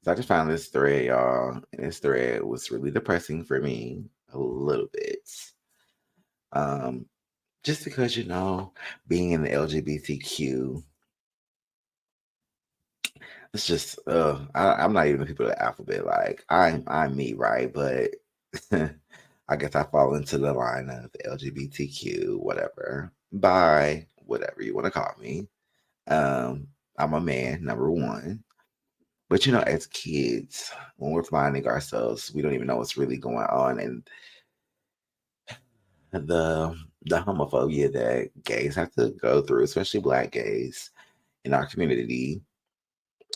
So I just found this thread, y'all, and this thread was really depressing for me a little bit. Um, just because being in the LGBTQ, it's just I'm not even the people of the alphabet. Like I'm me, right? But I guess I fall into the line of LGBTQ, whatever, bi, whatever you want to call me. Um, I'm a man, number one. But as kids, when we're finding ourselves, we don't even know what's really going on, and the the homophobia that gays have to go through, especially Black gays in our community,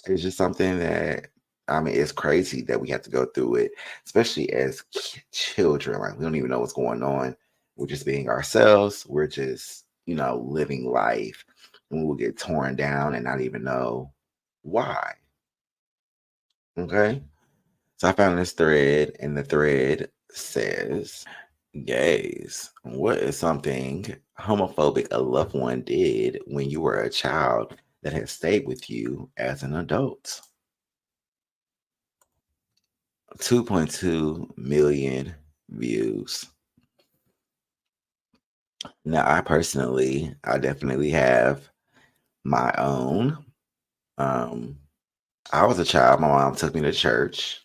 is just something that it's crazy that we have to go through it, especially as children. Like we don't even know what's going on. We're just being ourselves. We're just living life, and we will get torn down and not even know why. Okay. So I found this thread, and the thread says, gays, what is something homophobic a loved one did when you were a child that has stayed with you as an adult? 2.2 million views. Now, I definitely have my own. Um, I was a child. My mom took me to church,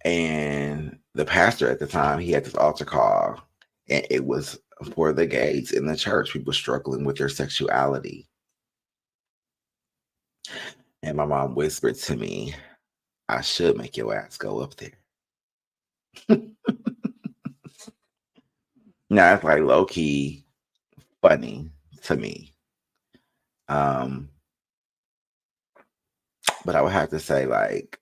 and the pastor at the time, he had this altar call, and it was for the gays in the church, people struggling with their sexuality. And my mom whispered to me, I should make your ass go up there. Now it's like low key funny to me. Um, but I would have to say, like,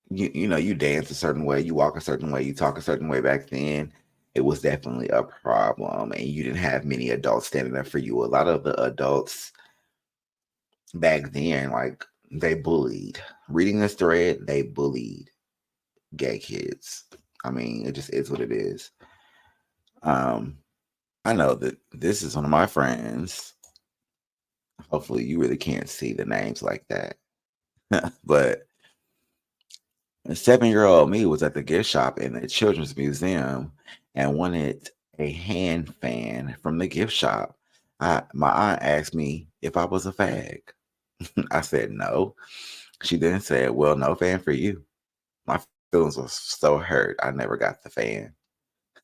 you dance a certain way, you walk a certain way, you talk a certain way back then. It was definitely a problem, and you didn't have many adults standing up for you. A lot of the adults back then, like, they bullied. Reading this thread, they bullied gay kids. I mean, it just is what it is. Um, I know that this is one of my friends. Hopefully, you really can't see the names like that. But a 7-year-old me was at the gift shop in the Children's Museum and wanted a hand fan from the gift shop. My aunt asked me if I was a fag. I said no. She then said, "Well, no fan for you." My feelings was so hurt. I never got the fan.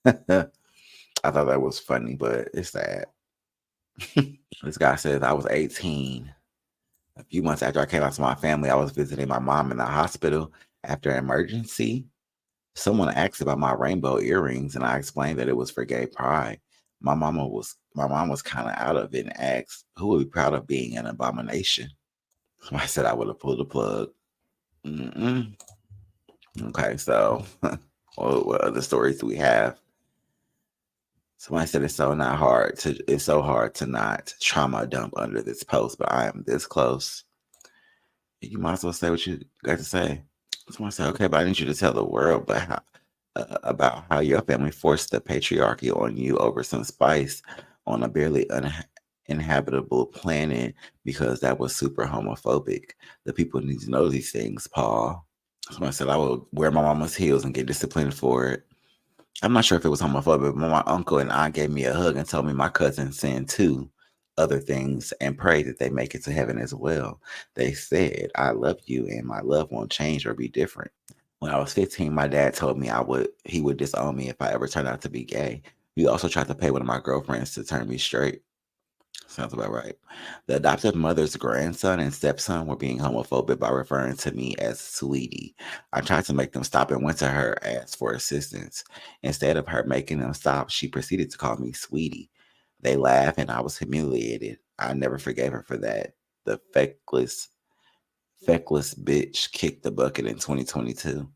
I thought that was funny, but it's sad. This guy says I was 18. A few months after I came out to my family, I was visiting my mom in the hospital after an emergency. Someone asked about my rainbow earrings, and I explained that it was for gay pride. My mom was kind of out of it and asked who would be proud of being an abomination. I said I would have pulled the plug. Mm-mm. Okay, so what other stories do we have? Somebody said it's so hard to not trauma dump under this post, but I am this close. You might as well say what you got to say. Someone said, okay, but I need you to tell the world about how your family forced the patriarchy on you over some spice on a barely uninhabitable planet because that was super homophobic. The people need to know these things, Paul. Someone said, I would wear my mama's heels and get disciplined for it. I'm not sure if it was homophobic, but my uncle and aunt gave me a hug and told me my cousin sinned too other things and prayed that they make it to heaven as well. They said, I love you and my love won't change or be different. When I was 15, my dad told me he would disown me if I ever turned out to be gay. He also tried to pay one of my girlfriends to turn me straight. Sounds about right. The adoptive mother's grandson and stepson were being homophobic by referring to me as sweetie. I tried to make them stop and went to her, asked for assistance. Instead of her making them stop, she proceeded to call me sweetie. They laughed and I was humiliated. I never forgave her for that. The feckless bitch kicked the bucket in 2022.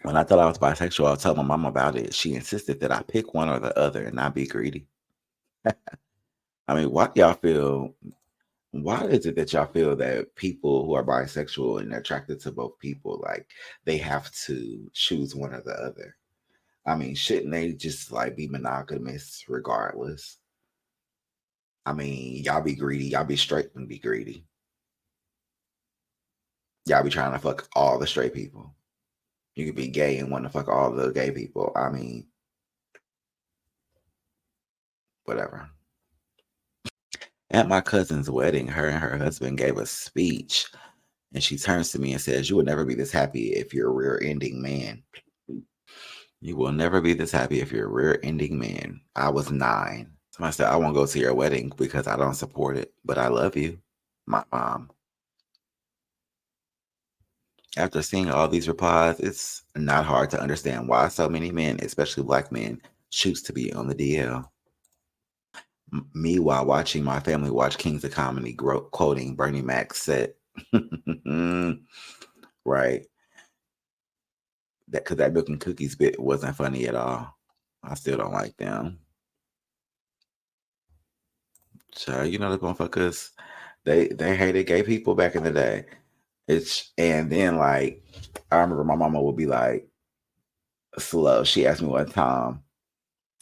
When I thought I was bisexual, I told my mom about it. She insisted that I pick one or the other and not be greedy. I mean, why is it that y'all feel that people who are bisexual and attracted to both people, like they have to choose one or the other? I mean, shouldn't they just like be monogamous regardless? I mean, y'all be greedy. Y'all be straight and be greedy. Y'all be trying to fuck all the straight people. You could be gay and want to fuck all the gay people. I mean, whatever. At my cousin's wedding, her and her husband gave a speech, and she turns to me and says, "You will never be this happy if you're a rear-ending man. You will never be this happy if you're a rear-ending man." I was 9. Somebody said, "I won't go to your wedding because I don't support it, but I love you." My mom. After seeing all these replies, it's not hard to understand why so many men, especially black men, choose to be on the DL. Me while watching my family watch Kings of Comedy, quoting Bernie Mac said, right, that because that milk and cookies bit wasn't funny at all. I still don't like them. So you know the motherfuckers, they hated gay people back in the day. It's and then like I remember my mama would be like slow. She asked me one time,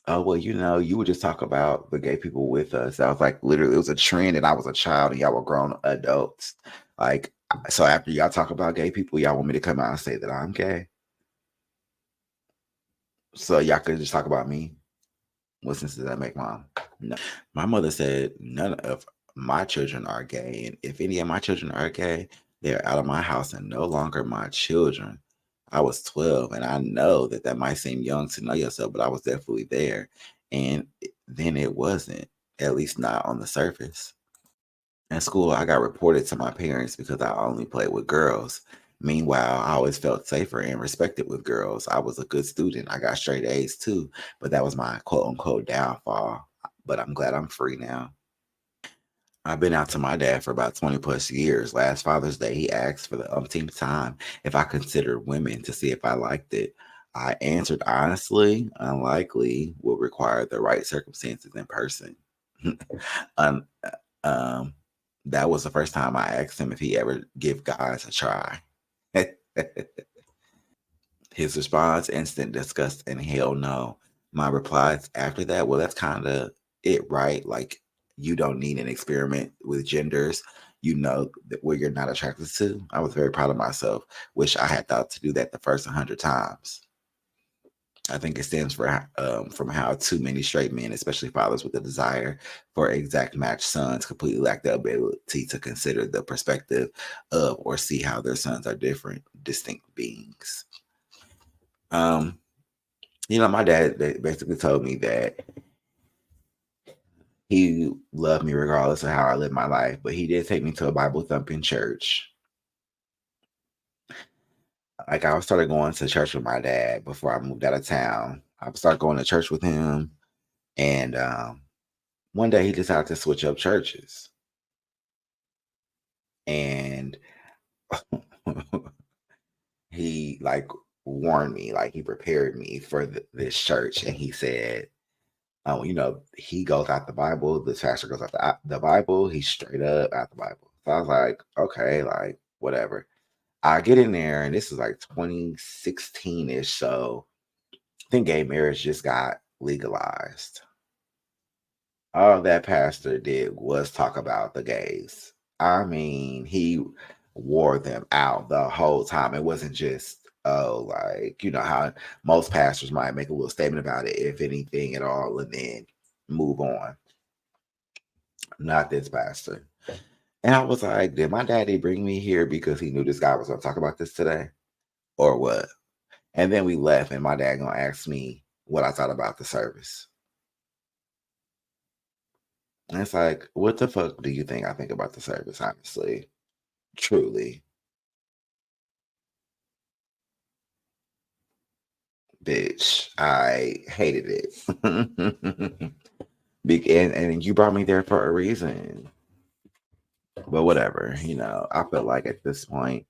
"Oh well, you would just talk about the gay people with us." I was like, literally, it was a trend, and I was a child, and y'all were grown adults. Like, so after y'all talk about gay people, y'all want me to come out and say that I'm gay, so y'all could just talk about me. What sense does that make, Mom? No. My mother said none of my children are gay, and if any of my children are gay, they're out of my house and no longer my children. I was 12, and I know that that might seem young to know yourself, but I was definitely there. And then it wasn't, at least not on the surface. In school, I got reported to my parents because I only played with girls. Meanwhile, I always felt safer and respected with girls. I was a good student. I got straight A's too, but that was my quote unquote downfall. But I'm glad I'm free now. I've been out to my dad for about 20 plus years. Last Father's Day, he asked for the umpteenth time if I considered women to see if I liked it. I answered honestly, unlikely, would require the right circumstances in person. Un- um, that was the first time I asked him if he ever give guys a try. His response, instant disgust and hell no. My replies after that, well, that's kind of it, right? Like, you don't need an experiment with genders. You know that where you're not attracted to. I was very proud of myself. Wish I had thought to do that the first 100 times. I think it stems from how too many straight men, especially fathers with a desire for exact match sons, completely lack the ability to consider the perspective of or see how their sons are different, distinct beings. Um, my dad basically told me that he loved me regardless of how I lived my life, but he did take me to a Bible thumping church. Like I started going to church with my dad before I moved out of town. I started going to church with him, and one day he decided to switch up churches, and he like warned me, like he prepared me for this church, and he said, "Oh, he goes out the Bible. This pastor goes out the Bible. He's straight up out the Bible." So I was like, "Okay, like whatever." I get in there, and this is like 2016 ish. So I think gay marriage just got legalized. All that pastor did was talk about the gays. I mean, he wore them out the whole time. It wasn't just, oh, like, how most pastors might make a little statement about it, if anything at all, and then move on. Not this pastor. And I was like, did my daddy bring me here because he knew this guy was going to talk about this today? Or what? And then we left, and my dad going to ask me what I thought about the service. And it's like, what the fuck do you think I think about the service, honestly? Truly, bitch, I hated it. And you brought me there for a reason. But whatever, I feel like at this point,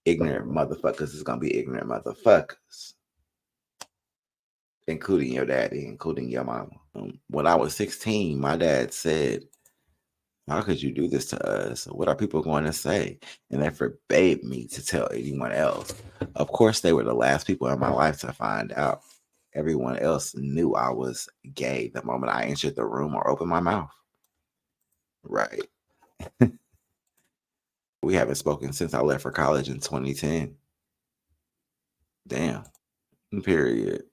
ignorant motherfuckers is gonna be ignorant motherfuckers, including your daddy, including your mama. When I was 16, my dad said, "How could you do this to us? What are people going to say?" And they forbade me to tell anyone else. Of course, they were the last people in my life to find out. Everyone else knew I was gay the moment I entered the room or opened my mouth. Right. We haven't spoken since I left for college in 2010. Damn. Period.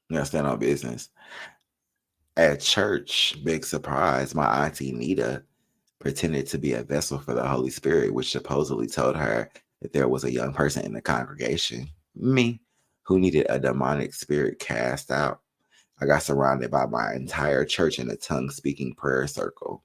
Yeah, stand on business. At church, big surprise, my auntie Nita pretended to be a vessel for the Holy Spirit, which supposedly told her that there was a young person in the congregation, me, who needed a demonic spirit cast out. I got surrounded by my entire church in a tongue speaking prayer circle.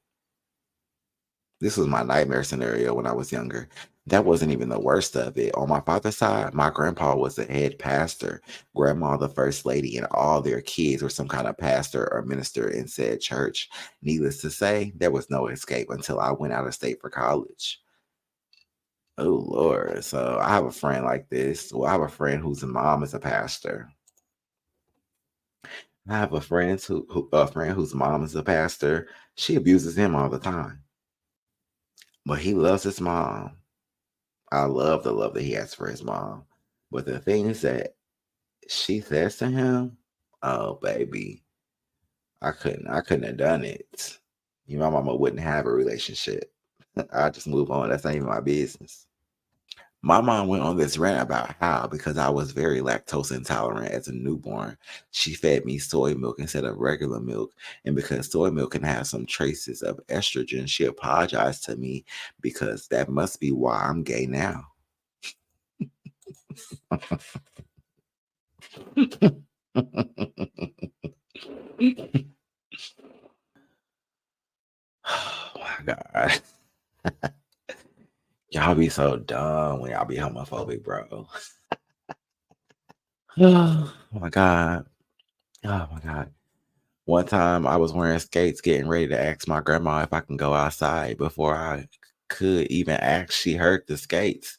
This was my nightmare scenario when I was younger. That wasn't even the worst of it. On my father's side, my grandpa was the head pastor, grandma the first lady, and all their kids were some kind of pastor or minister in said church. Needless to say, there was no escape until I went out of state for college. Oh Lord. So I have a friend like this. Well, I have a friend whose mom is a pastor. I have a friend whose mom is a pastor. She abuses him all the time. But he loves his mom. I love the love that he has for his mom. But the things that she says to him, oh baby, I couldn't have done it. My mama wouldn't have a relationship. I just move on. That's not even my business. My mom went on this rant about how, because I was very lactose intolerant as a newborn, she fed me soy milk instead of regular milk. And because soy milk can have some traces of estrogen, she apologized to me because that must be why I'm gay now. Oh my God. Y'all be so dumb when y'all be homophobic, bro. Oh my God. Oh my God. One time I was wearing skates getting ready to ask my grandma if I can go outside. Before I could even ask, she heard the skates.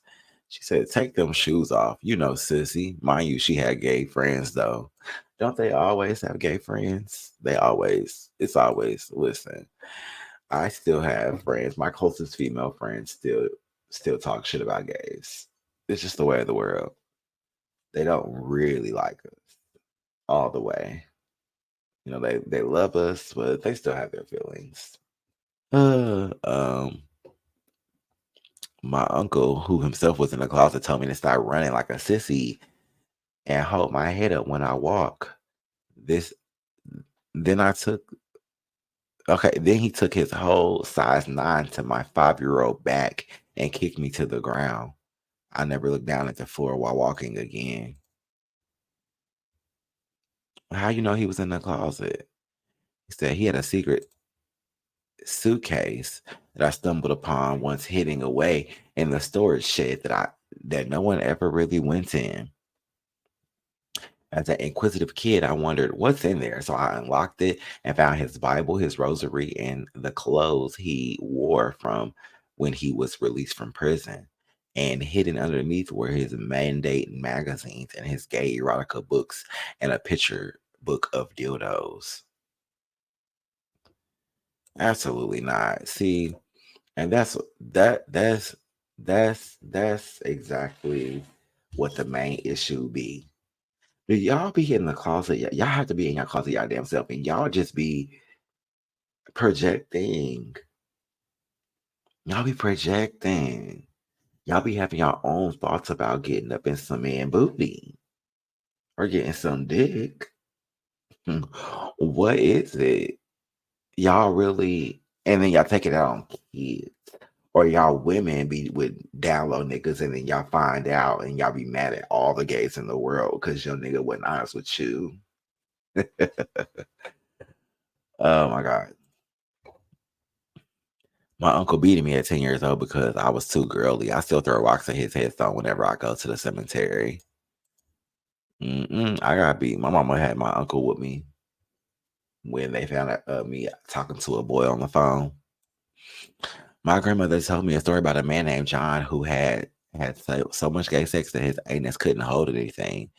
She said, take them shoes off. You know, sissy. Mind you, she had gay friends though. Don't they always have gay friends? It's always, listen, I still have friends. My closest female friends still talk shit about gays. It's just the way of the world. They don't really like us all the way. They love us, but they still have their feelings. Uh, um, my uncle, who himself was in the closet, told me to start running like a sissy and hold my head up when I walk. This, then I took, okay, then he took his whole size 9 to my 5-year old back and kicked me to the ground. I never looked down at the floor while walking again. How you know he was in the closet? He said he had a secret suitcase that I stumbled upon once hiding away in the storage shed that no one ever really went in. As an inquisitive kid, I wondered what's in there. So I unlocked it and found his Bible, his rosary, and the clothes he wore from when he was released from prison. And hidden underneath were his mandate magazines and his gay erotica books and a picture book of dildos. Absolutely not. See, and that's exactly what the main issue be. Do y'all be in the closet? Y'all have to be in your closet y'all damn self, and y'all just be projecting. Y'all be projecting. Y'all be having your own thoughts about getting up in some man booty or getting some dick. What is it? Y'all really, and then y'all take it out on kids. Or y'all women be with download niggas and then y'all find out and y'all be mad at all the gays in the world because your nigga wasn't honest with you. Oh my God. My uncle beating me at 10 years old because I was too girly. I still throw rocks at his headstone whenever I go to the cemetery. I got beat. My mama had my uncle with me when they found out me talking to a boy on the phone. My grandmother told me a story about a man named John who had so much gay sex that his anus couldn't hold anything.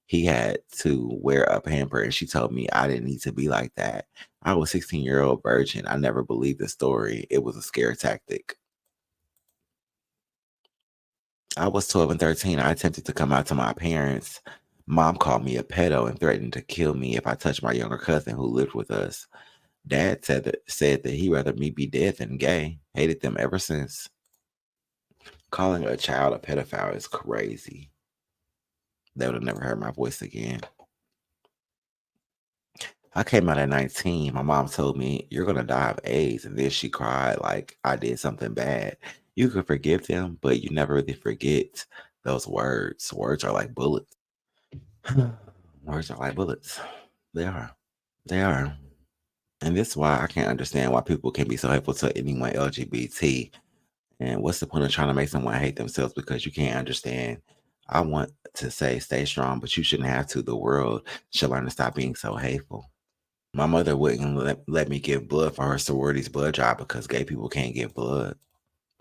He had to wear a pamper, and she told me I didn't need to be like that. I was 16-year-old virgin. I never believed the story. It was a scare tactic. I was 12 and 13. I attempted to come out to my parents. Mom called me a pedo and threatened to kill me if I touched my younger cousin who lived with us. Dad said that he'd rather me be dead than gay. Hated them ever since. Calling a child a pedophile is crazy. They would have never heard my voice again. I came out at 19. My mom told me, "You're going to die of AIDS." And then she cried like I did something bad. You could forgive them, but you never really forget those words. Words are like bullets. Words are like bullets. They are. They are. And this is why I can't understand why people can be so hateful to anyone LGBT. And what's the point of trying to make someone hate themselves because you can't understand? I want to say stay strong, but you shouldn't have to. The world should learn to stop being so hateful. My mother wouldn't let me give blood for her sorority's blood drive because gay people can't give blood.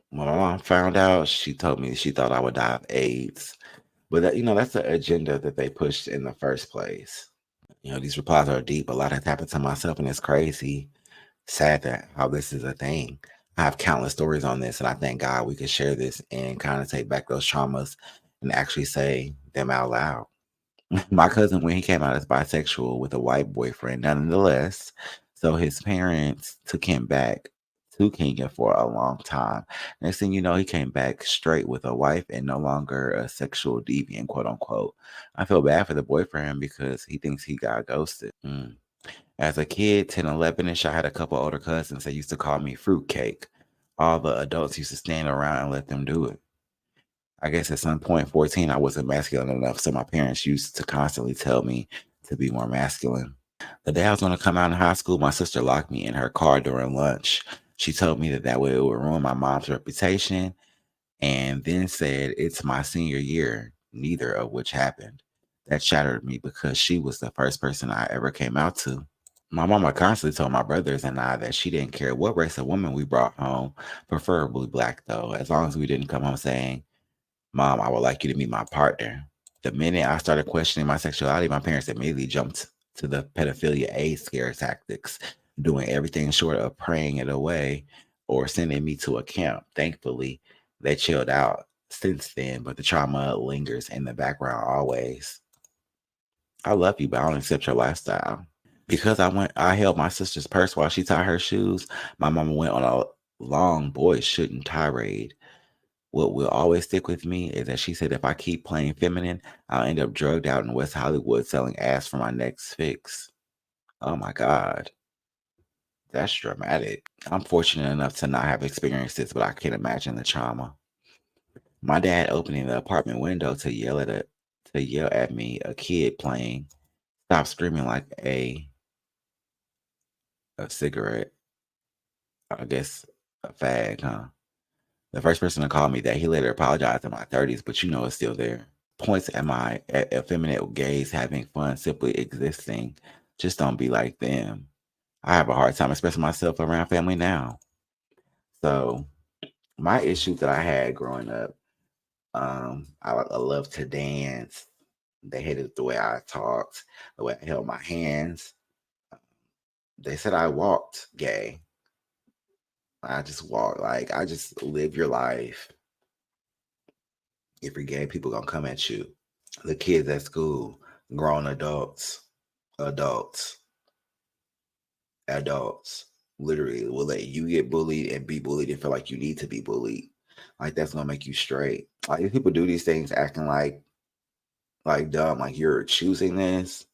When my mom found out, she told me she thought I would die of AIDS. But that's the agenda that they pushed in the first place. These replies are deep. A lot has happened to myself, and it's crazy, sad that how this is a thing. I have countless stories on this, and I thank God we could share this and kind of take back those traumas and actually say them out loud. My cousin, when he came out as bisexual with a white boyfriend, nonetheless, so his parents took him back to Kenya for a long time. Next thing you know, he came back straight with a wife and no longer a sexual deviant, quote unquote. I feel bad for the boyfriend because he thinks he got ghosted. As a kid, 10, 11-ish, I had a couple older cousins that used to call me fruitcake. All the adults used to stand around and let them do it. I guess at some point, 14, I wasn't masculine enough, so my parents used to constantly tell me to be more masculine. The day I was going to come out in high school, my sister locked me in her car during lunch. She told me that way it would ruin my mom's reputation, and then said it's my senior year, neither of which happened. That shattered me because she was the first person I ever came out to. My mama constantly told my brothers and I that she didn't care what race of woman we brought home, preferably black though, as long as we didn't come home saying, "Mom, I would like you to meet my partner." The minute I started questioning my sexuality, my parents immediately jumped to the pedophilia AIDS scare tactics, doing everything short of praying it away or sending me to a camp. Thankfully, they chilled out since then, but the trauma lingers in the background always. I love you, but I don't accept your lifestyle. Because I held my sister's purse while she tied her shoes, my mama went on a long boys shouldn't tirade. What will always stick with me is that she said if I keep playing feminine, I'll end up drugged out in West Hollywood selling ass for my next fix. Oh my God, that's dramatic. I'm fortunate enough to not have experienced this, but I can't imagine the trauma. My dad opening the apartment window to yell at me, a kid playing, stop screaming like a cigarette. I guess a fag, huh? The first person to call me that, he later apologized in my 30s, but it's still there. Points at my effeminate gays having fun, simply existing. Just don't be like them. I have a hard time expressing myself around family now. So my issues that I had growing up, I love to dance. They hated the way I talked, the way I held my hands. They said I walked gay. I just walk like I just live your life. If you're gay, people gonna come at you. The kids at school, grown adults, adults, literally will let you get bullied and be bullied and feel like you need to be bullied. Like that's gonna make you straight. Like if people do these things acting like dumb, like you're choosing this,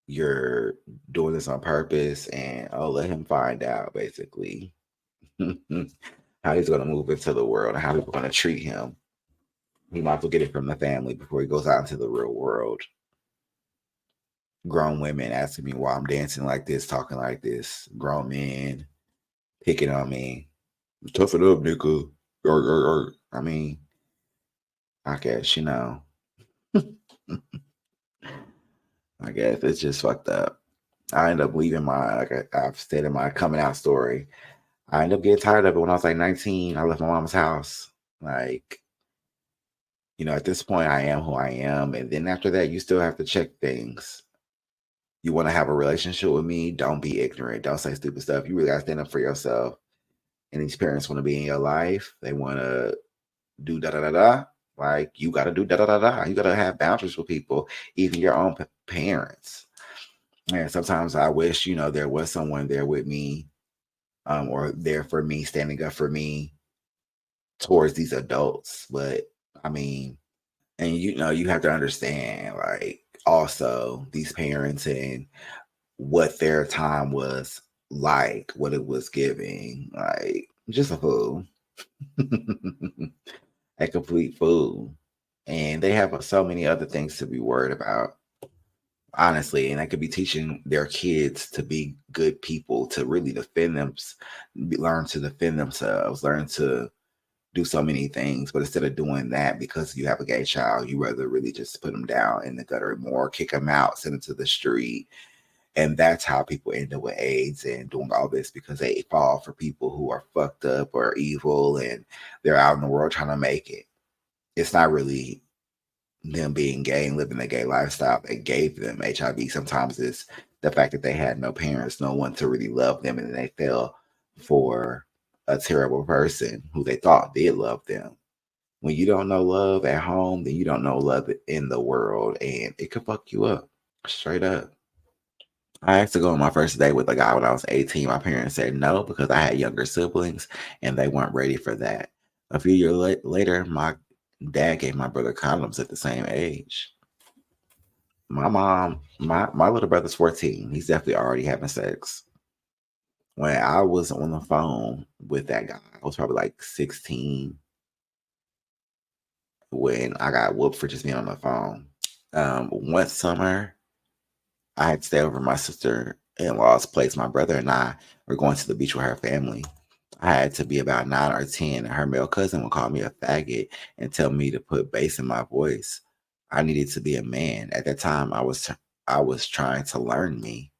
you're doing this on purpose, and let him find out basically how he's gonna move into the world and how people are gonna treat him. He might as well get it from the family before he goes out into the real world. Grown women asking me why I'm dancing like this, talking like this. Grown men picking on me. Tough it up, nigga. I mean, I guess, I guess it's just fucked up. I end up leaving I've stated in my coming out story. I ended up getting tired of it when I was like 19. I left my mom's house. Like, at this point, I am who I am. And then after that, you still have to check things. You want to have a relationship with me? Don't be ignorant. Don't say stupid stuff. You really got to stand up for yourself. And these parents want to be in your life. They want to do da da da da. Like you got to do da da da da. You got to have boundaries with people, even your own parents. And sometimes I wish, there was someone there with me, or there for me, standing up for me towards these adults. But I mean, and you have to understand, like, also these parents and what their time was like, what it was giving, like just a fool, a complete fool. And they have so many other things to be worried about, honestly. And I could be teaching their kids to be good people, to really defend them, learn to defend themselves, learn to do so many things. But instead of doing that, because you have a gay child, you rather really just put them down in the gutter more, kick them out, send them to the street. And that's how people end up with AIDS and doing all this, because they fall for people who are fucked up or evil, and they're out in the world trying to make it. It's not really them being gay and living a gay lifestyle that gave them HIV. Sometimes it's the fact that they had no parents, no one to really love them, and they fell for a terrible person who they thought did love them. When you don't know love at home, then you don't know love in the world, and it could fuck you up straight up. I asked to go on my first date with a guy when I was 18. My parents said no because I had younger siblings and they weren't ready for that. A few years later, my dad gave my brother condoms at the same age. My little brother's 14. He's definitely already having sex. When I was on the phone with that guy, I was probably like 16 when I got whooped for just being on the phone. One summer, I had to stay over at my sister-in-law's place. My brother and I were going to the beach with her family. I had to be about 9 or 10, and her male cousin would call me a faggot and tell me to put bass in my voice. I needed to be a man. At that time, I was trying to learn me.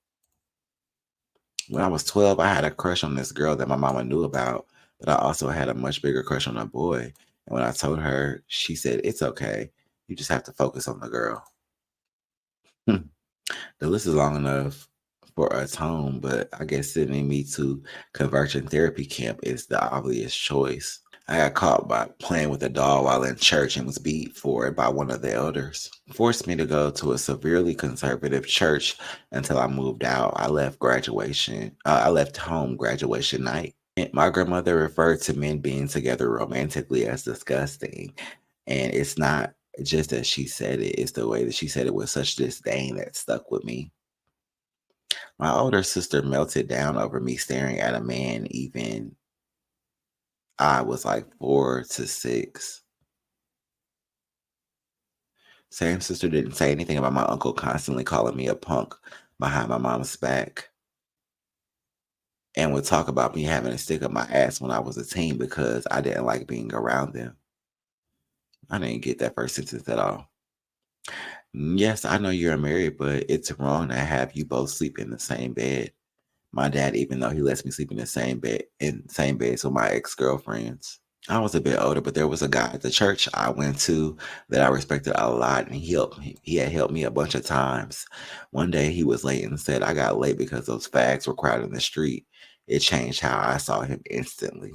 When I was 12, I had a crush on this girl that my mama knew about, but I also had a much bigger crush on a boy. And when I told her, she said, "It's okay. You just have to focus on the girl." The list is long enough for us home, but I guess sending me to conversion therapy camp is the obvious choice. I got caught by playing with a doll while in church and was beat for it by one of the elders. Forced me to go to a severely conservative church until I moved out. I left home graduation night. My grandmother referred to men being together romantically as disgusting. And it's not just that she said it, it's the way that she said it with such disdain that stuck with me. My older sister melted down over me staring at a man, even I was like 4 to 6. Same sister didn't say anything about my uncle constantly calling me a punk behind my mom's back, and would talk about me having a stick up my ass when I was a teen because I didn't like being around them. I didn't get that first sentence at all. Yes, I know you're married, but it's wrong to have you both sleep in the same bed. My dad, even though he lets me sleep in the same beds with my ex-girlfriends. I was a bit older, but there was a guy at the church I went to that I respected a lot, and he had helped me a bunch of times. One day he was late and said I got late because those fags were crowding the street. It changed how I saw him instantly.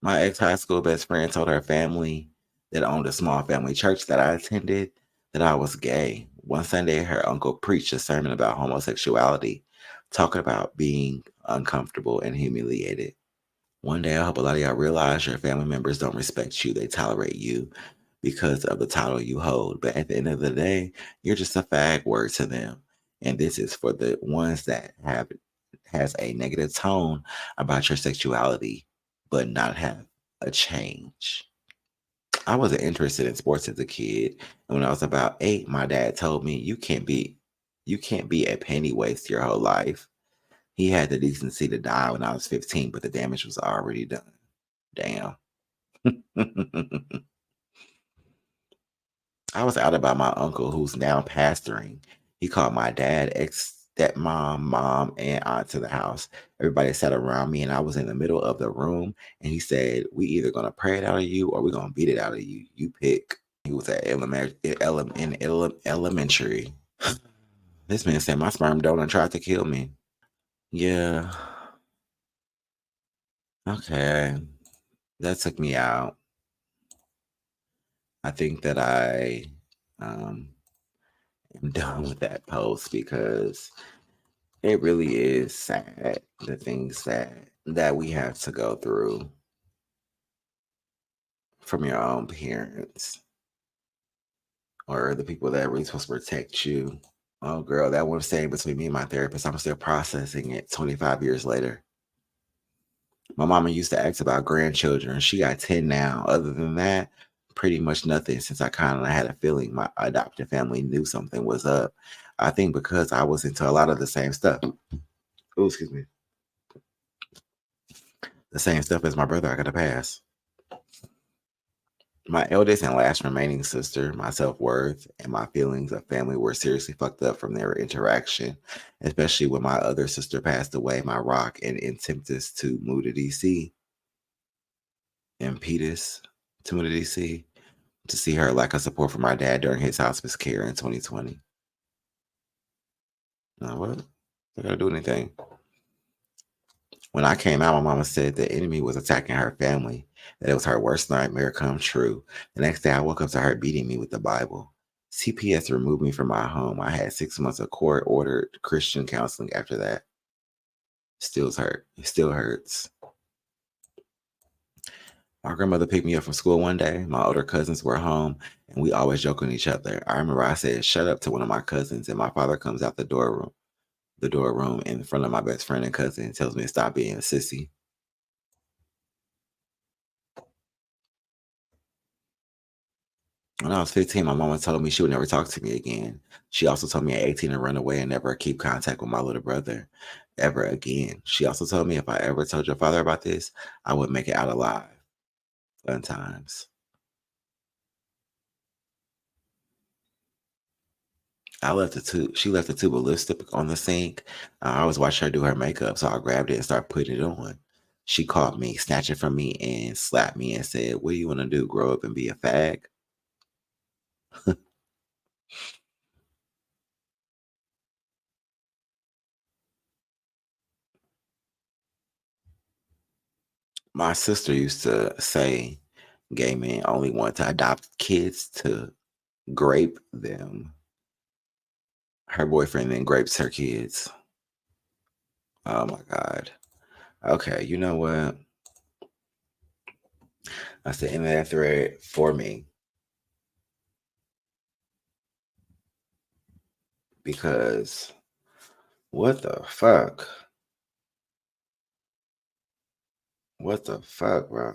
My ex high school best friend told her family that owned a small family church that I attended that I was gay. One Sunday, her uncle preached a sermon about homosexuality, talking about being uncomfortable and humiliated. One day, I hope a lot of y'all realize your family members don't respect you. They tolerate you because of the title you hold. But at the end of the day, you're just a fag word to them. And this is for the ones that has a negative tone about your sexuality, but not have a change. I wasn't interested in sports as a kid. And when I was about 8, my dad told me you can't be a penny waste your whole life. He had the decency to die when I was 15, but the damage was already done. Damn. I was out about my uncle who's now pastoring. He called my dad, ex stepmom, mom, and aunt to the house. Everybody sat around me, and I was in the middle of the room. And he said, "We either gonna pray it out of you, or we're gonna beat it out of you. You pick." He was at elementary. This man said my sperm donor tried to kill me. Yeah. Okay. That took me out. I think that I um, am done with that post because It really is sad, the things that we have to go through from your own parents or the people that are really supposed to protect you. Oh, girl, that one staying between me and my therapist. I'm still processing it 25 years later. My mama used to ask about grandchildren. She got 10 now. Other than that, pretty much nothing since I kind of had a feeling my adopted family knew something was up. I think because I was into a lot of the same stuff. Oh, excuse me. The same stuff as my brother, I got to pass. My eldest and last remaining sister, my self worth, and my feelings of family were seriously fucked up from their interaction, especially when my other sister passed away. My rock and impetus to move to DC, impetus to move to DC, to see her lack of support from my dad during his hospice care in 2020. Now, what? I gotta do anything. When I came out, my mama said the enemy was attacking her family, that it was her worst nightmare come true. The next day, I woke up to her beating me with the Bible. CPS removed me from my home. I had 6 months of court ordered Christian counseling after that. Still hurt. It still hurts. My grandmother picked me up from school one day. My older cousins were home, and we always joke on each other. I remember I said, "Shut up" to one of my cousins, and my father comes out the door room in front of my best friend and cousin and tells me to stop being a sissy. When I was 15, my mama told me she would never talk to me again. She also told me at 18 to run away and never keep contact with my little brother ever again. She also told me if I ever told your father about this, I would make it out alive. Fun times. She left a tube of lipstick on the sink. I always watched her do her makeup, so I grabbed it and started putting it on. She caught me, snatched it from me, and slapped me and said, "What do you want to do? Grow up and be a fag?" My sister used to say gay men only want to adopt kids to grape them. Her boyfriend then grapes her kids. Oh my God. Okay, you know what? That's the end of that thread for me because what the fuck? What the fuck, bro?